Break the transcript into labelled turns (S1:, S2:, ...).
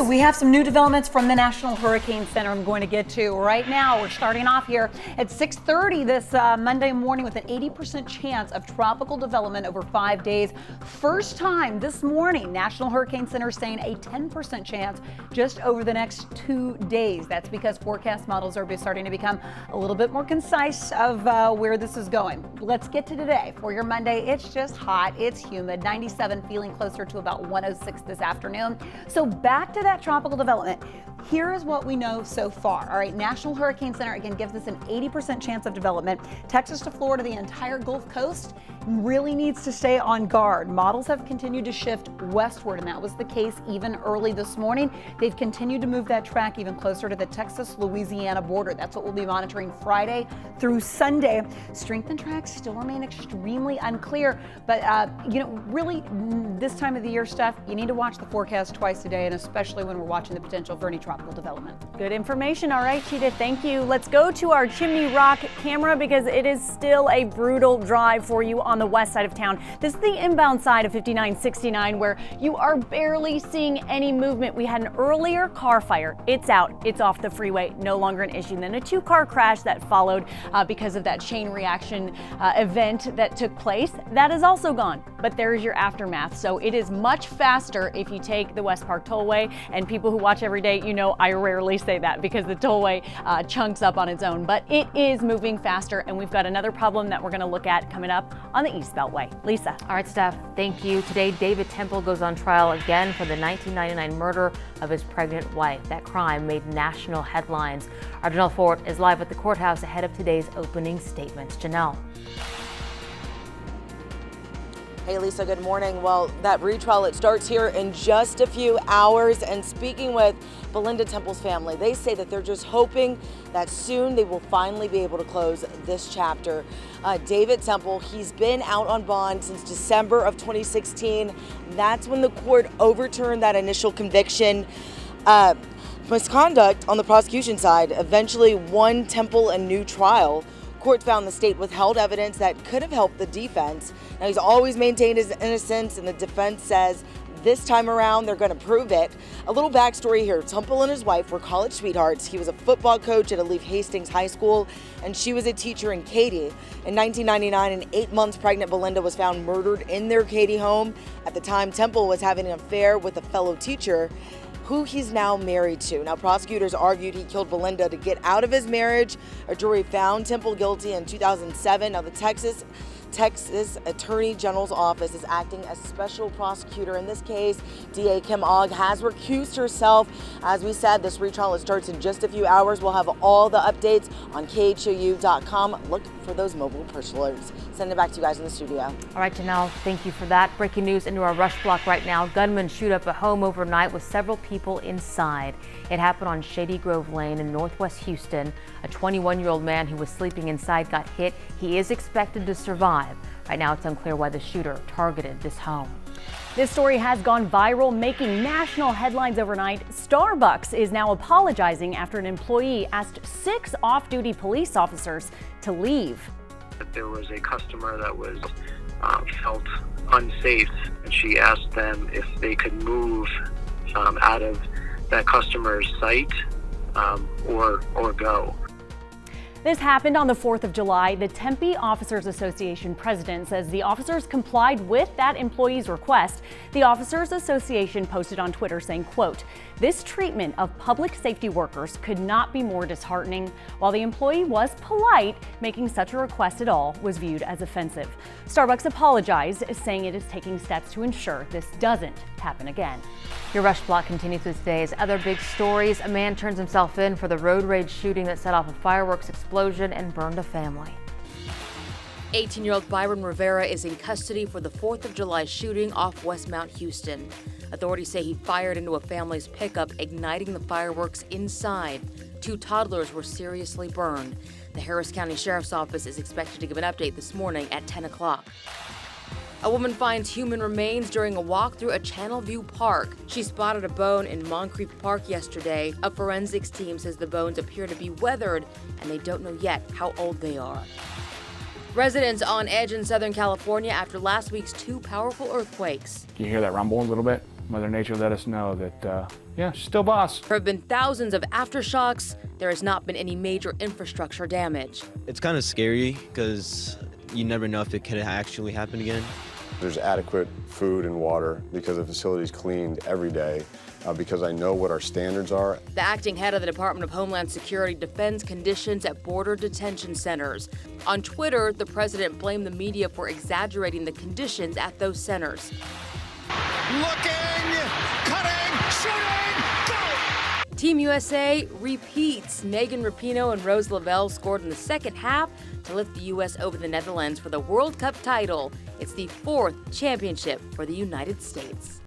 S1: We have some new developments from the National Hurricane Center I'm going to get to right now. We're starting off here at 6:30 this Monday morning with an 80% chance of tropical development over 5 days. First time this morning, National Hurricane Center saying a 10% chance just over the next 2 days. That's because forecast models are starting to become a little bit more concise of where this is going. Let's get to today. For your Monday, it's just hot, it's humid, 97, feeling closer to about 106 this afternoon. So back to that tropical development. Here is what we know so far. All right, National Hurricane Center again gives us an 80% chance of development. Texas to Florida, the entire Gulf Coast really needs to stay on guard. Models have continued to shift westward, and that was the case even early this morning. They've continued to move that track even closer to the Texas-Louisiana border. That's what we'll be monitoring Friday through Sunday. Strength and tracks still remain extremely unclear, but really this time of the year stuff, you need to watch the forecast twice a day, and especially when we're watching the potential for any tropical development.
S2: Good information. All right, Cheetah, thank you. Let's go to our Chimney Rock camera because it is still a brutal drive for you on the west side of town. This is the inbound side of 5969 where you are barely seeing any movement. We had an earlier car fire. It's out. It's off the freeway. No longer an issue. And then a two-car crash that followed because of that chain reaction event that took place. That is also gone, but there is your aftermath. So it is much faster if you take the West Park Tollway, and people who watch every day, you know I rarely say that because the tollway chunks up on its own, but it is moving faster, and we've got another problem that we're going to look at coming up on the East Beltway. Lisa.
S3: All right, Steph, thank you. Today, David Temple goes on trial again for the 1999 murder of his pregnant wife. That crime made national headlines. Our Janelle Fort is live at the courthouse ahead of today's opening statements. Janelle.
S4: Hey Lisa, good morning. Well, that retrial, it starts here in just a few hours. And speaking with Belinda Temple's family, they say that they're just hoping that soon they will finally be able to close this chapter. David Temple, he's been out on bond since December of 2016. That's when the court overturned that initial conviction. Misconduct on the prosecution side eventually won Temple a new trial. Court found the state withheld evidence that could have helped the defense. Now, he's always maintained his innocence, and the defense says this time around they're going to prove it. A little backstory here. Temple and his wife were college sweethearts. He was a football coach at Leaf Hastings High School, and she was a teacher in Katy. In 1999, an 8 months pregnant Belinda was found murdered in their Katy home. At the time, Temple was having an affair with a fellow teacher who he's now married to. Now, prosecutors argued he killed Belinda to get out of his marriage. A jury found Temple guilty in 2007. Now, the Texas Attorney General's office is acting as special prosecutor in this case. DA Kim Ogg has recused herself. As we said, this retrial starts in just a few hours. We'll have all the updates on KHOU.com. Look for those mobile push alerts. Send it back to you guys in the studio.
S3: All right, Janelle, thank you for that. Breaking news into our rush block right now. Gunmen shoot up a home overnight with several people inside. It happened on Shady Grove Lane in northwest Houston. A 21-year-old man who was sleeping inside got hit. He is expected to survive. Right now, it's unclear why the shooter targeted this home.
S2: This story has gone viral, making national headlines overnight. Starbucks is now apologizing after an employee asked 6 off-duty police officers to leave.
S5: There was a customer that was felt unsafe, and she asked them if they could move out of that customer's sight or go.
S2: This happened on the 4th of July. The Tempe Officers Association president says the officers complied with that employee's request. The Officers Association posted on Twitter saying, quote, "This treatment of public safety workers could not be more disheartening. While the employee was polite, making such a request at all was viewed as offensive." Starbucks apologized, saying it is taking steps to ensure this doesn't happen again.
S3: Your rush block continues with today's other big stories. A man turns himself in for the road rage shooting that set off a fireworks explosion and burned a family.
S6: 18-year-old Byron Rivera is in custody for the 4th of July shooting off West Mount Houston. Authorities say he fired into a family's pickup, igniting the fireworks inside. 2 toddlers were seriously burned. The Harris County Sheriff's Office is expected to give an update this morning at 10 o'clock. A woman finds human remains during a walk through a Channelview park. She spotted a bone in Moncrief Park yesterday. A forensics team says the bones appear to be weathered, and they don't know yet how old they are. Residents on edge in Southern California after last week's 2 powerful earthquakes.
S7: You hear that rumble a little bit? Mother Nature let us know that, yeah, she's still boss.
S6: There have been thousands of aftershocks. There has not been any major infrastructure damage.
S8: It's kind of scary because you never know if it could actually happen again.
S9: There's adequate food and water because the facility is cleaned every day, because I know what our standards are.
S6: The acting head of the Department of Homeland Security defends conditions at border detention centers. On Twitter, the president blamed the media for exaggerating the conditions at those centers.
S10: Looking, cutting, shooting, go!
S6: Team USA repeats. Megan Rapinoe and Rose Lavelle scored in the second half to lift the U.S. over the Netherlands for the World Cup title. It's the 4th championship for the United States.